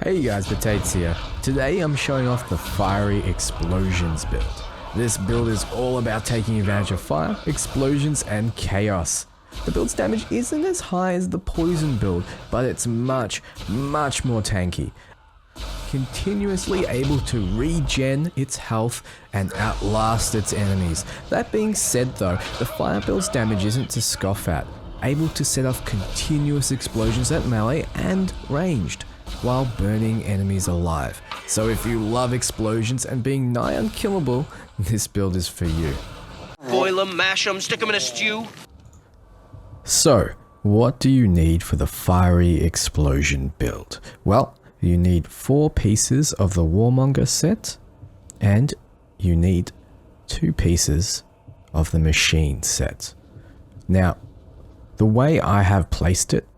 Hey guys, Potates here. Today I'm showing off the Fiery Explosions build. This build is all about taking advantage of fire, explosions, and chaos. The build's damage isn't as high as the Poison build, but it's much more tanky. Continuously able to regen its health and outlast its enemies. That being said though, the fire build's damage isn't to scoff at. Able to set off continuous explosions at melee and ranged, while burning enemies alive. So if you love explosions and being nigh unkillable, this build is for you. Boil 'em, mash 'em, stick 'em in a stew. So, what do you need for the Fiery Explosion build? Well, you need 4 pieces of the Warmonger set, and you need 2 pieces of the Machine set. Now, the way I have placed it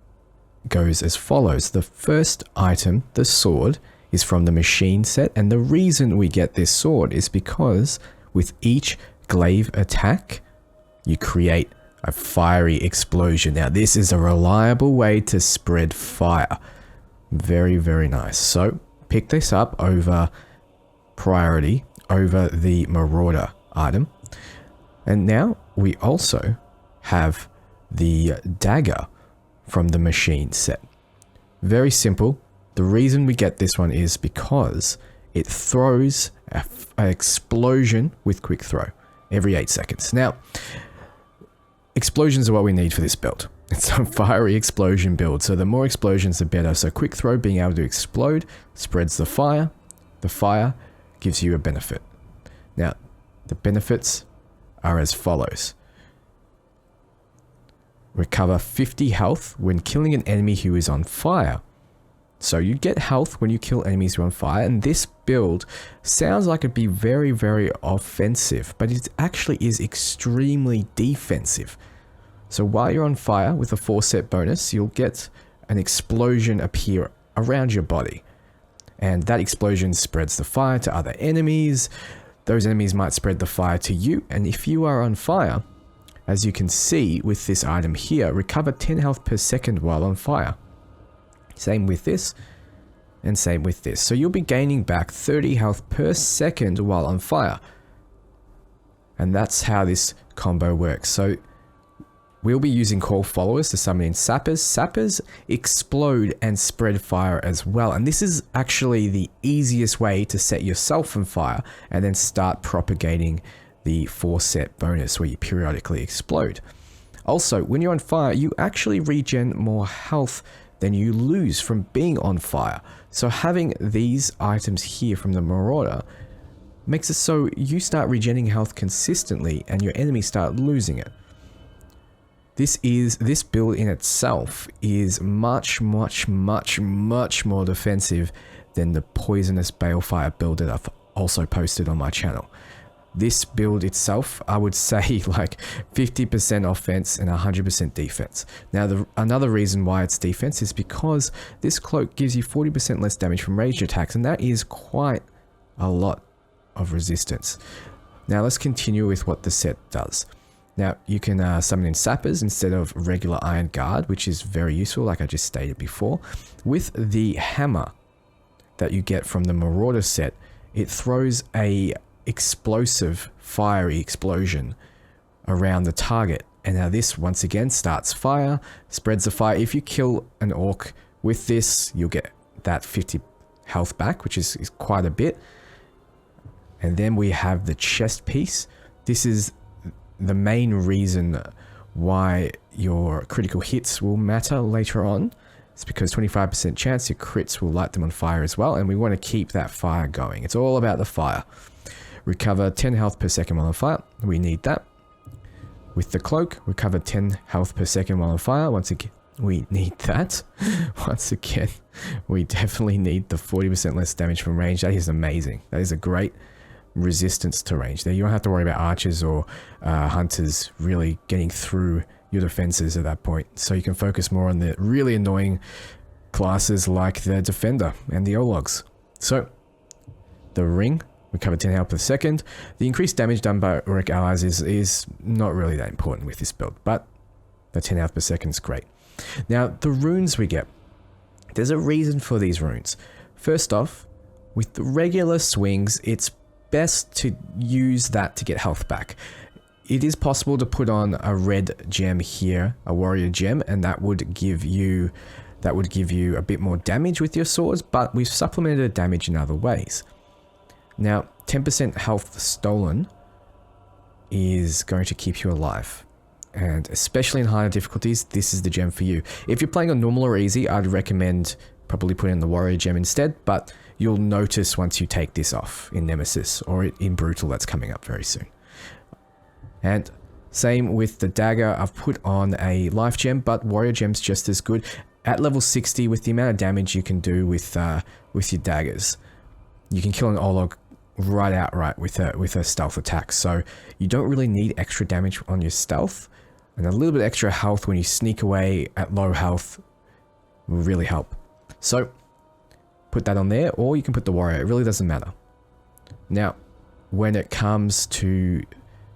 goes as follows. The first item, the sword, is from the Machine set, and the reason we get this sword is because with each glaive attack, you create a fiery explosion. Now, this is a reliable way to spread fire. Very nice. So, pick this up over priority, over the Marauder item. And now, we also have the dagger from the Machine set. Very simple. The reason we get this one is because it throws an explosion with quick throw every 8 seconds. Now, explosions are what we need for this build. It's a fiery explosion build, so the more explosions the better. So quick throw, being able to explode, spreads the fire. The fire gives you a benefit. Now, the benefits are as follows. Recover 50 health when killing an enemy who is on fire. So you get health when you kill enemies who are on fire, and this build sounds like it'd be very offensive, but it actually is extremely defensive. So while you're on fire with a 4-set bonus, you'll get an explosion appear around your body. And that explosion spreads the fire to other enemies. Those enemies might spread the fire to you, and if you are on fire, as you can see with this item here, recover 10 health per second while on fire. Same with this, and same with this. So you'll be gaining back 30 health per second while on fire. And that's how this combo works. So we'll be using Call Followers to summon in Sappers. Sappers explode and spread fire as well. And this is actually the easiest way to set yourself on fire and then start propagating the 4-set bonus where you periodically explode. Also, when you're on fire, you actually regen more health than you lose from being on fire. So having these items here from the Marauder makes it so you start regenerating health consistently and your enemies start losing it. This build in itself is much more defensive than the Poisonous Balefire build that I've also posted on my channel. This build itself, I would say like 50% offense and 100% defense. Now, another reason why it's defense is because this cloak gives you 40% less damage from ranged attacks, and that is quite a lot of resistance. Now, let's continue with what the set does. Now, you can summon in Sappers instead of regular Iron Guard, which is very useful, like I just stated before. With the hammer that you get from the Marauder set, it throws a explosive fiery explosion around the target, and now this once again starts fire, spreads the fire. If you kill an orc with this, you'll get that 50 health back, which is quite a bit. And then we have the chest piece. This is the main reason why your critical hits will matter later on. It's because 25% chance your crits will light them on fire as well, and we want to keep that fire going. It's all about the fire. Recover 10 health per second while on fire. We need that. With the cloak, recover 10 health per second while on fire. Once again, we need that. Once again, we definitely need the 40% less damage from range. That is amazing. That is a great resistance to range. There, you don't have to worry about archers or hunters really getting through your defenses at that point. So you can focus more on the really annoying classes like the defender and the Ologs. So, the ring. Recover 10 health per second. The increased damage done by Auric allies is not really that important with this build, but the 10 health per second is great. Now, the runes we get. There's a reason for these runes. First off, with the regular swings, it's best to use that to get health back. It is possible to put on a red gem here, a warrior gem, and that would give you a bit more damage with your swords, but we've supplemented the damage in other ways. Now, 10% health stolen is going to keep you alive. And especially in higher difficulties, this is the gem for you. If you're playing on normal or easy, I'd recommend probably putting in the warrior gem instead, but you'll notice once you take this off in Nemesis or in Brutal that's coming up very soon. And same with the dagger, I've put on a life gem, but warrior gem's just as good. At level 60, with the amount of damage you can do with your daggers, you can kill an Olog right outright with a stealth attack. So you don't really need extra damage on your stealth, and a little bit extra health when you sneak away at low health will really help. So put that on there, or you can put the warrior, it really doesn't matter. Now, when it comes to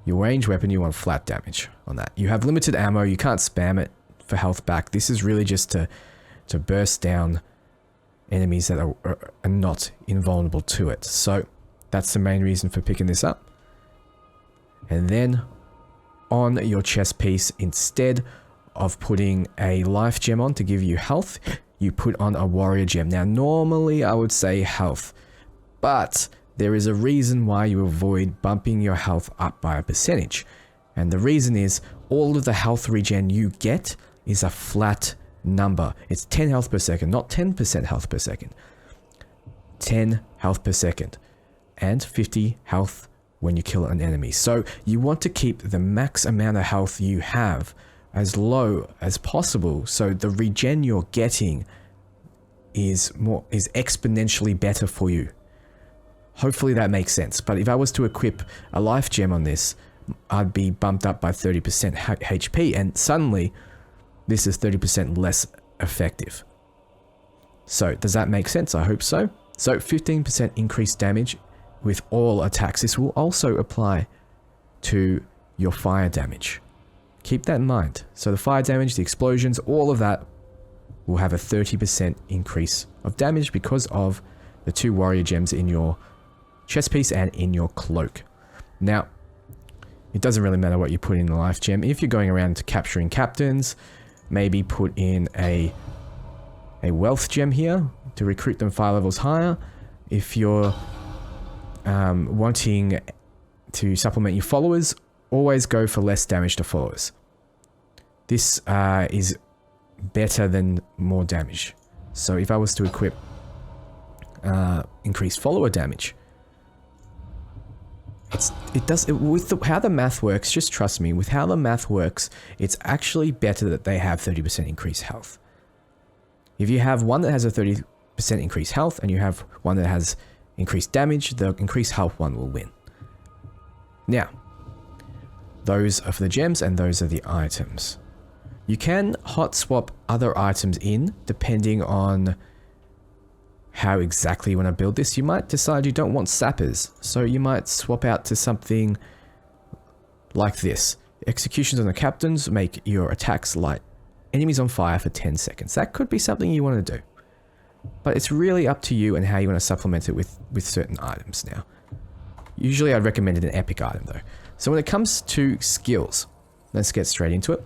your ranged weapon, you want flat damage on that. You have limited ammo, you can't spam it for health back. This is really just to burst down enemies that are not invulnerable to it. So that's the main reason for picking this up. And then on your chest piece, instead of putting a life gem on to give you health, you put on a warrior gem. Now, normally I would say health, but there is a reason why you avoid bumping your health up by a percentage. And the reason is all of the health regen you get is a flat number. It's 10 health per second, not 10% health per second. 10 health per second. And 50 health when you kill an enemy. So you want to keep the max amount of health you have as low as possible, so the regen you're getting is exponentially better for you. Hopefully that makes sense. But if I was to equip a life gem on this, I'd be bumped up by 30% HP, and suddenly this is 30% less effective. So does that make sense? I hope so. So 15% increased damage with all attacks. This will also apply to your fire damage. Keep that in mind. So the fire damage, the explosions, all of that will have a 30% increase of damage because of the 2 warrior gems in your chest piece and in your cloak. Now, it doesn't really matter what you put in the life gem. If you're going around capturing captains, maybe put in a wealth gem here to recruit them 5 levels higher. If you're wanting to supplement your followers, always go for less damage to followers. This is better than more damage. So if I was to equip increased follower damage, with how the math works, just trust me, with how the math works, it's actually better that they have 30% increased health. If you have one that has a 30% increased health and you have one that has increased damage, the increased health one will win. Now, those are for the gems and those are the items. You can hot swap other items in depending on how exactly you want to build this. You might decide you don't want sappers, so you might swap out to something like this. Executions on the captains make your attacks light enemies on fire for 10 seconds. That could be something you want to do, but it's really up to you and how you want to supplement it with certain items. Now, usually I'd recommend an epic item though. So when it comes to skills, let's get straight into it.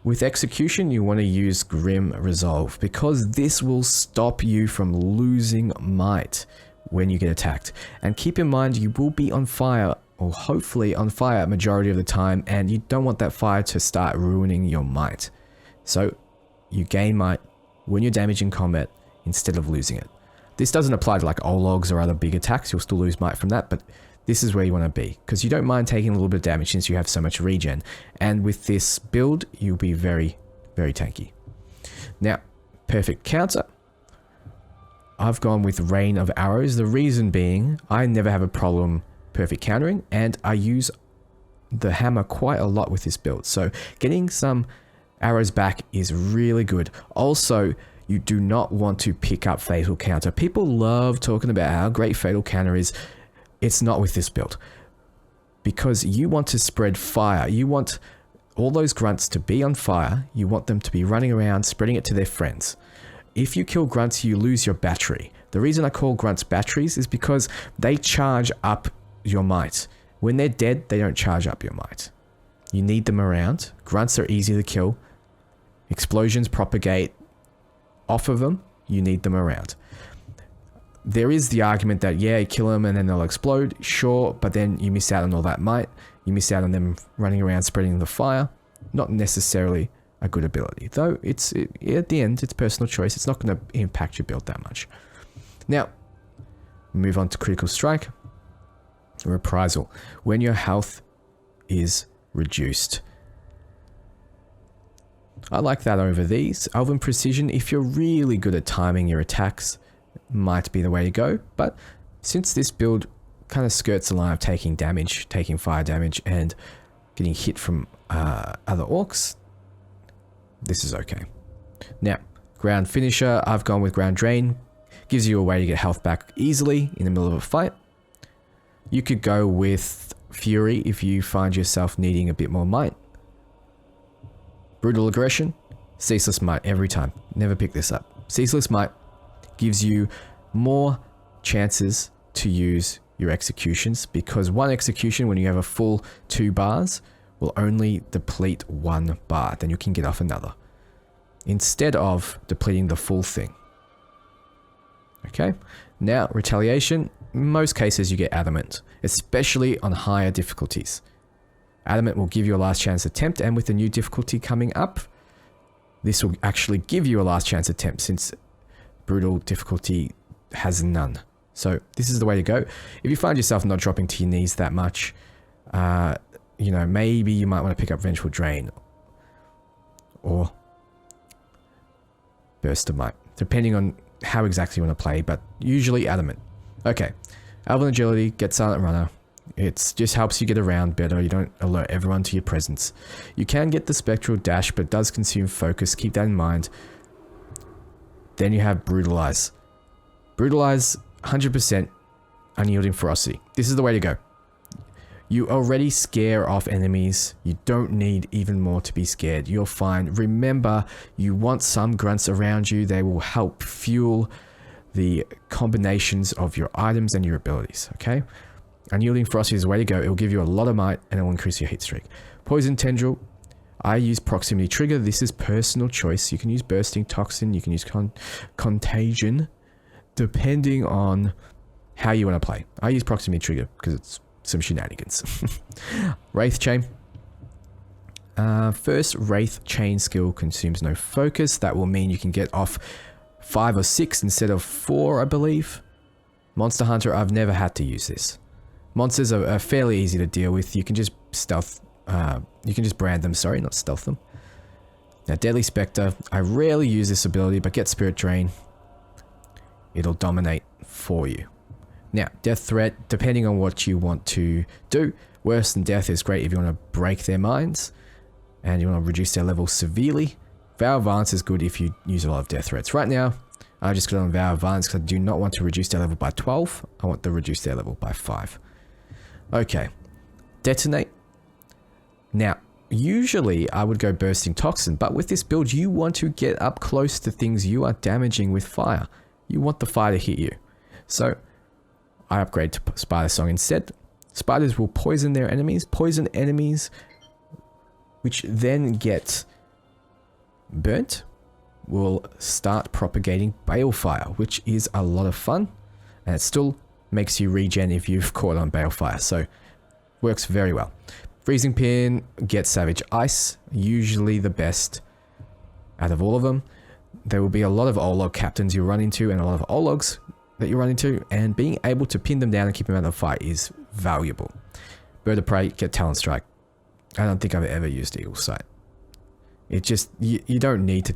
With execution, you want to use Grim Resolve because this will stop you from losing might when you get attacked. And keep in mind, you will be on fire, or hopefully on fire, majority of the time, and you don't want that fire to start ruining your might. So you gain might when you're damaged in combat instead of losing it. This doesn't apply to like Ologs or other big attacks, you'll still lose might from that, but this is where you want to be, because you don't mind taking a little bit of damage since you have so much regen. And with this build, you'll be very, very tanky. Now, perfect counter. I've gone with Rain of Arrows. The reason being, I never have a problem perfect countering, and I use the hammer quite a lot with this build. So getting some arrows back is really good. Also, you do not want to pick up Fatal Counter. People love talking about how great Fatal Counter is. It's not with this build, because you want to spread fire. You want all those grunts to be on fire. You want them to be running around, spreading it to their friends. If you kill grunts, you lose your battery. The reason I call grunts batteries is because they charge up your might. When they're dead, they don't charge up your might. You need them around. Grunts are easy to kill. Explosions propagate off of them. You need them around. There is the argument that, yeah, kill them and then they'll explode. Sure, but then you miss out on all that might. You miss out on them running around spreading the fire. Not necessarily a good ability. Though, at the end, it's personal choice. It's not going to impact your build that much. Now, move on to Critical Strike. Reprisal. When your health is reduced. I like that over these. Elven Precision, if you're really good at timing your attacks, might be the way to go. But since this build kind of skirts the line of taking damage, taking fire damage, and getting hit from other orcs, this is okay. Now, Ground Finisher, I've gone with Ground Drain. Gives you a way to get health back easily in the middle of a fight. You could go with Fury if you find yourself needing a bit more might. Brutal Aggression, Ceaseless Might every time. Never pick this up. Ceaseless Might gives you more chances to use your executions, because one execution when you have a full 2 bars will only deplete 1 bar. Then you can get off another, instead of depleting the full thing. Okay, now Retaliation. In most cases you get Adamant, especially on higher difficulties. Adamant will give you a last chance attempt, and with the new difficulty coming up, this will actually give you a last chance attempt, since Brutal difficulty has none. So this is the way to go. If you find yourself not dropping to your knees that much, you know, maybe you might want to pick up Vengeful Drain or Burst of Might, depending on how exactly you want to play, but usually Adamant. Okay, Elven Agility, get Silent Runner. It just helps you get around better. You don't alert everyone to your presence. You can get the Spectral Dash, but it does consume focus. Keep that in mind. Then you have Brutalize. Brutalize, 100% Unyielding Ferocity. This is the way to go. You already scare off enemies. You don't need even more to be scared. You're fine. Remember, you want some grunts around you. They will help fuel the combinations of your items and your abilities, okay? Unyielding Ferocity is the way to go. It will give you a lot of might and it will increase your hit streak. Poison Tendril. I use Proximity Trigger. This is personal choice. You can use Bursting Toxin. You can use Contagion, depending on how you want to play. I use Proximity Trigger because it's some shenanigans. Wraith Chain. First Wraith Chain skill consumes no focus. That will mean you can get off 5 or 6 instead of 4, I believe. Monster Hunter, I've never had to use this. Monsters are fairly easy to deal with. You can just stealth, you can just brand them, sorry, not stealth them. Now, Deadly Spectre, I rarely use this ability, but get Spirit Drain. It'll dominate for you. Now, Death Threat, depending on what you want to do. Worse Than Death is great if you want to break their minds and you want to reduce their level severely. Vow of Violence is good if you use a lot of Death Threats. Right now, I just got on Vow of Violence because I do not want to reduce their level by 12. I want to reduce their level by 5. Okay. Detonate. Now, usually I would go Bursting Toxin, but with this build, you want to get up close to things you are damaging with fire. You want the fire to hit you. So, I upgrade to Spider Song instead. Spiders will poison their enemies. Poison enemies, which then get burnt, will start propagating Balefire, which is a lot of fun. And it still makes you regen if you've caught on Balefire. So, works very well. Freezing Pin, get Savage Ice. Usually the best out of all of them. There will be a lot of Olog captains you run into and a lot of Ologs that you run into, and being able to pin them down and keep them out of the fight is valuable. Bird of Prey, get Talon Strike. I don't think I've ever used Eagle Sight. It just, you don't need to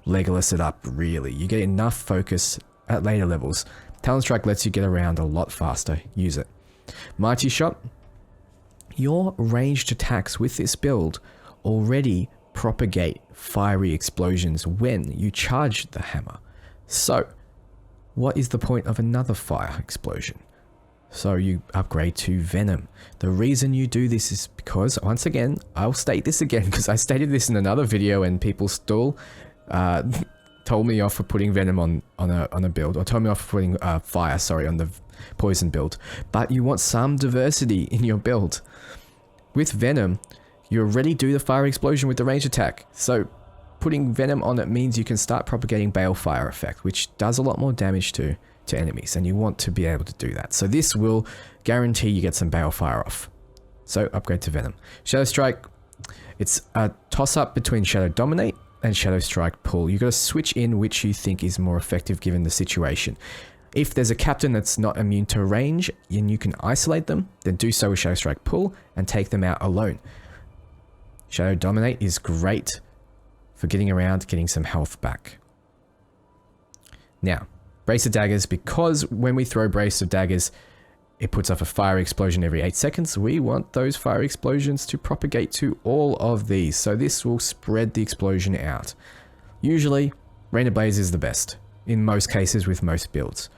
Legolas it up really. You get enough focus at later levels. Talon Strike lets you get around a lot faster. Use it. Mighty Shot. Your ranged attacks with this build already propagate fiery explosions when you charge the hammer. So, what is the point of another fire explosion? So you upgrade to Venom. The reason you do this is because, once again, I'll state this again because I stated this in another video and people still told me off for putting Venom on a build, or told me off for putting Fire, sorry, on the Poison build. But you want some diversity in your build. With Venom, you already do the Fire Explosion with the range attack. So putting Venom on it means you can start propagating Balefire effect, which does a lot more damage to enemies, and you want to be able to do that. So this will guarantee you get some Balefire off. So upgrade to Venom. Shadow Strike, it's a toss-up between Shadow Dominate and Shadow Strike Pull. You've got to switch in which you think is more effective given the situation. If there's a captain that's not immune to range and you can isolate them, then do so with Shadow Strike Pull and take them out alone. Shadow Dominate is great for getting around, getting some health back. Now, Brace of Daggers, because when we throw Brace of Daggers, it puts off a fire explosion every 8 seconds. We want those fire explosions to propagate to all of these, so this will spread the explosion out. Usually, Rain of Blaze is the best, in most cases with most builds.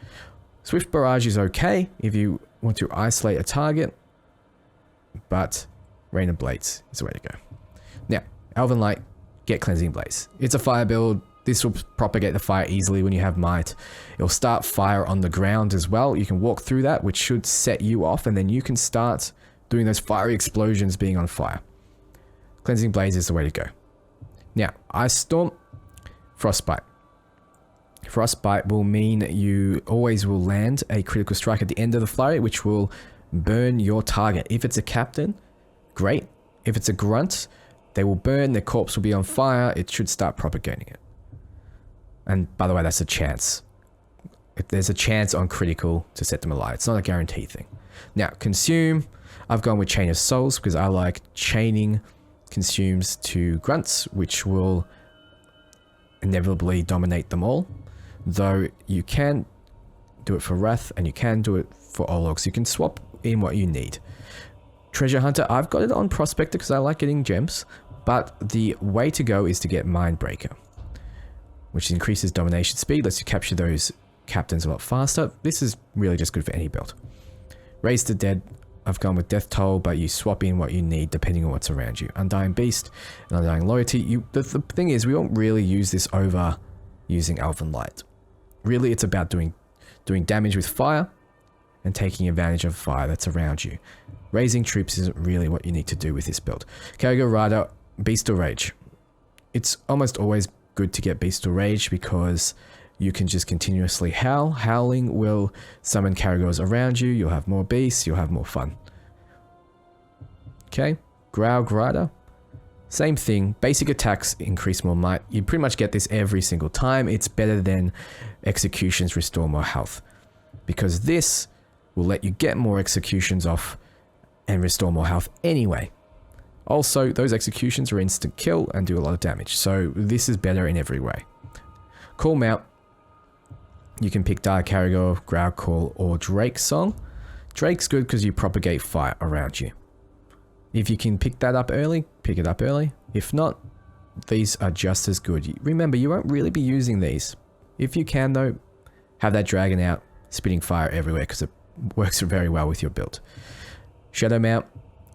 Swift Barrage is okay if you want to isolate a target, but Rain of Blades is the way to go. Now, Elven Light, get Cleansing Blaze. It's a fire build. This will propagate the fire easily when you have Might. It'll start fire on the ground as well. You can walk through that, which should set you off, and then you can start doing those fiery explosions being on fire. Cleansing Blaze is the way to go. Now, Ice Storm, Frostbite. Frostbite will mean you always will land a critical strike at the end of the flurry, which will burn your target. If it's a captain, great. If it's a grunt, they will burn, their corpse will be on fire, it should start propagating it. And by the way, that's a chance. If there's a chance on critical to set them alight. It's not a guaranteed thing. Now, Consume. I've gone with Chain of Souls because I like chaining consumes to grunts, which will inevitably dominate them all. Though you can do it for Wrath and you can do it for Ologs. You can swap in what you need. Treasure Hunter, I've got it on Prospector because I like getting gems. But the way to go is to get Mindbreaker, which increases domination speed, lets you capture those captains a lot faster. This is really just good for any build. Raise the Dead, I've gone with Death Toll, but you swap in what you need depending on what's around you. Undying Beast and Undying Loyalty. The thing is, we won't really use this over using Elven Light. Really, it's about doing damage with fire and taking advantage of fire that's around you. Raising troops isn't really what you need to do with this build. Caragor Rider, Beastal Rage. It's almost always good to get Beastal Rage because you can just continuously howl. Howling will summon Caragors around you. You'll have more beasts. You'll have more fun. Okay, Graug Rider. Same thing. Basic attacks increase more might. You pretty much get this every single time. It's better than Executions restore more health, because this will let you get more executions off and restore more health anyway. Also, those executions are instant kill and do a lot of damage, so this is better in every way. Call Mount. You can pick Dire Caragor, Graug Call, or Drake's Song. Drake's good because you propagate fire around you. If you can pick that up early, pick it up early. If not, these are just as good. Remember, you won't really be using these. If you can though, have that dragon out, spitting fire everywhere because it works very well with your build. Shadow Mount.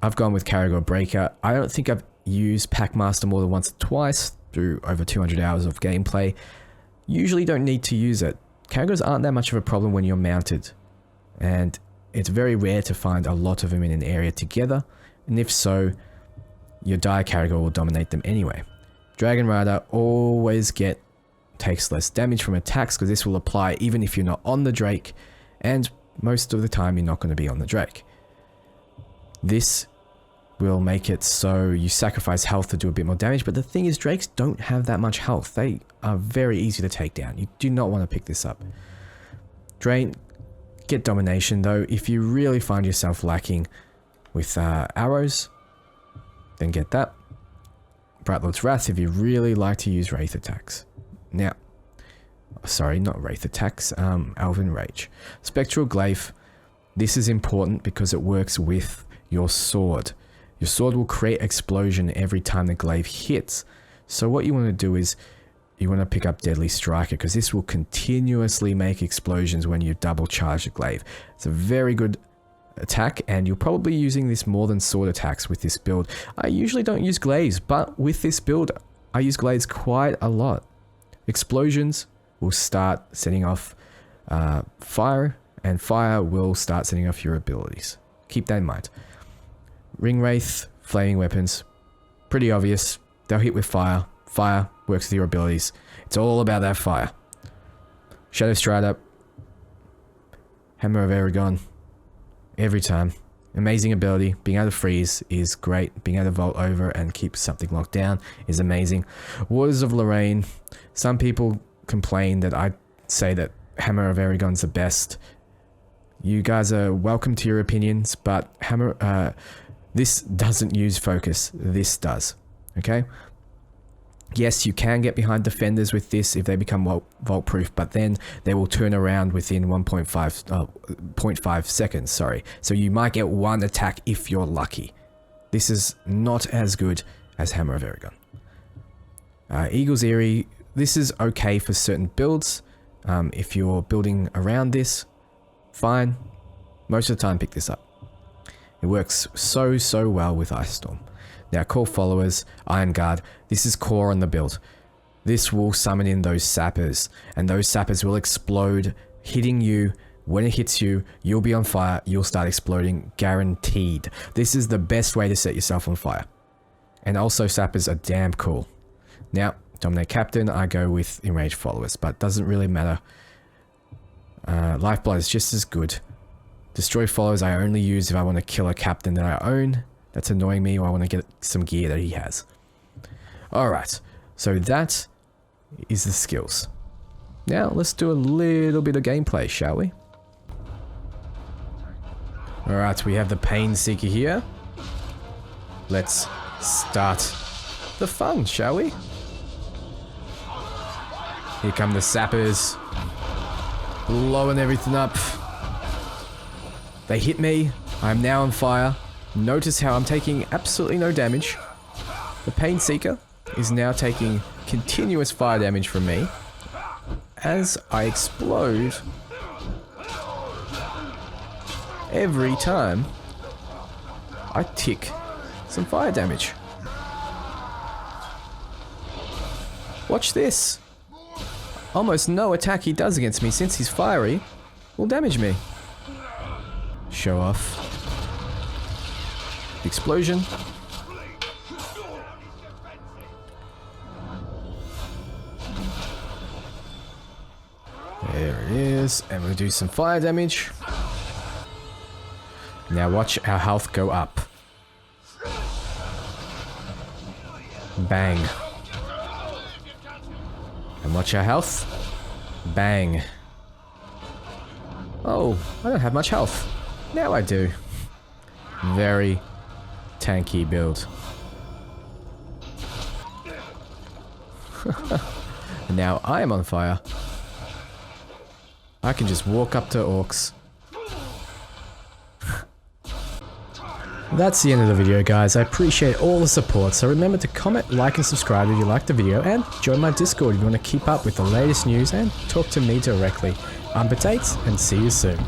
I've gone with Caragor Breaker. I don't think I've used Packmaster more than once or twice through over 200 hours of gameplay. Usually don't need to use it. Caragors aren't that much of a problem when you're mounted, and it's very rare to find a lot of them in an area together, and if so, your Dire Caragor will dominate them anyway. Dragon Rider always takes less damage from attacks because this will apply even if you're not on the Drake, and most of the time you're not going to be on the Drake. This will make it so you sacrifice health to do a bit more damage, but the thing is, Drakes don't have that much health. They are very easy to take down. You do not want to pick this up. Drain, get Domination though. If you really find yourself lacking with arrows, then get that. Bright Lord's Wrath if you really like to use Wraith attacks. Now, sorry, not Wraith attacks, Elven Rage. Spectral Glaive, this is important because it works with your sword. Your sword will create explosion every time the glaive hits. So what you want to do is you want to pick up Deadly Striker because this will continuously make explosions when you double charge the glaive. It's a very good attack, and you're probably using this more than sword attacks with this build. I usually don't use glaives, but with this build I use glaives quite a lot. explosions will start setting off fire, and fire will start setting off your abilities. Keep that in mind. Ring Wraith, flaming weapons, pretty obvious. They'll hit with fire. Fire works with your abilities. It's all about that fire. Shadow Strider, Hammer of Eragon, every time. Amazing ability. Being able to freeze is great. Being able to vault over and keep something locked down is amazing. Waters of Lorraine. Some people complain that I say that Hammer of Eragon's the best. You guys are welcome to your opinions, but this doesn't use focus. This does. Okay? Yes, you can get behind defenders with this if they become vault proof, but then they will turn around within 0.5 seconds, sorry. So you might get one attack if you're lucky. This is not as good as Hammer of Eragon. Eagle's Eyrie, this is okay for certain builds. If you're building around this, fine. Most of the time pick this up. It works so well with Ice Storm. Now, Core Followers, Iron Guard, this is core on the build. This will summon in those sappers, and those sappers will explode, hitting you. When it hits you, you'll be on fire, you'll start exploding, guaranteed. This is the best way to set yourself on fire. And also, sappers are damn cool. Now, Dominate Captain, I go with Enraged Followers, but doesn't really matter. Lifeblood is just as good. Destroy Followers I only use if I want to kill a captain that I own. That's annoying me, or I want to get some gear that he has. Alright, so that is the skills. Now, let's do a little bit of gameplay, shall we? Alright, we have the Pain Seeker here. Let's start the fun, shall we? Here come the sappers. Blowing everything up. They hit me. I'm now on fire. Notice how I'm taking absolutely no damage. The Pain Seeker is now taking continuous fire damage from me as I explode every time I tick some fire damage. Watch this. Almost no attack he does against me since he's fiery will damage me. Show off. Explosion. There it is, and we'll do some fire damage. Now watch our health go up. Bang. And watch our health. Bang. Oh, I don't have much health. Now I do. Very tanky build. Now I am on fire. I can just walk up to orcs. That's the end of the video, guys. I appreciate all the support, so remember to comment, like and subscribe if you liked the video, and join my Discord if you want to keep up with the latest news and talk to me directly. I'm Potates, and see you soon.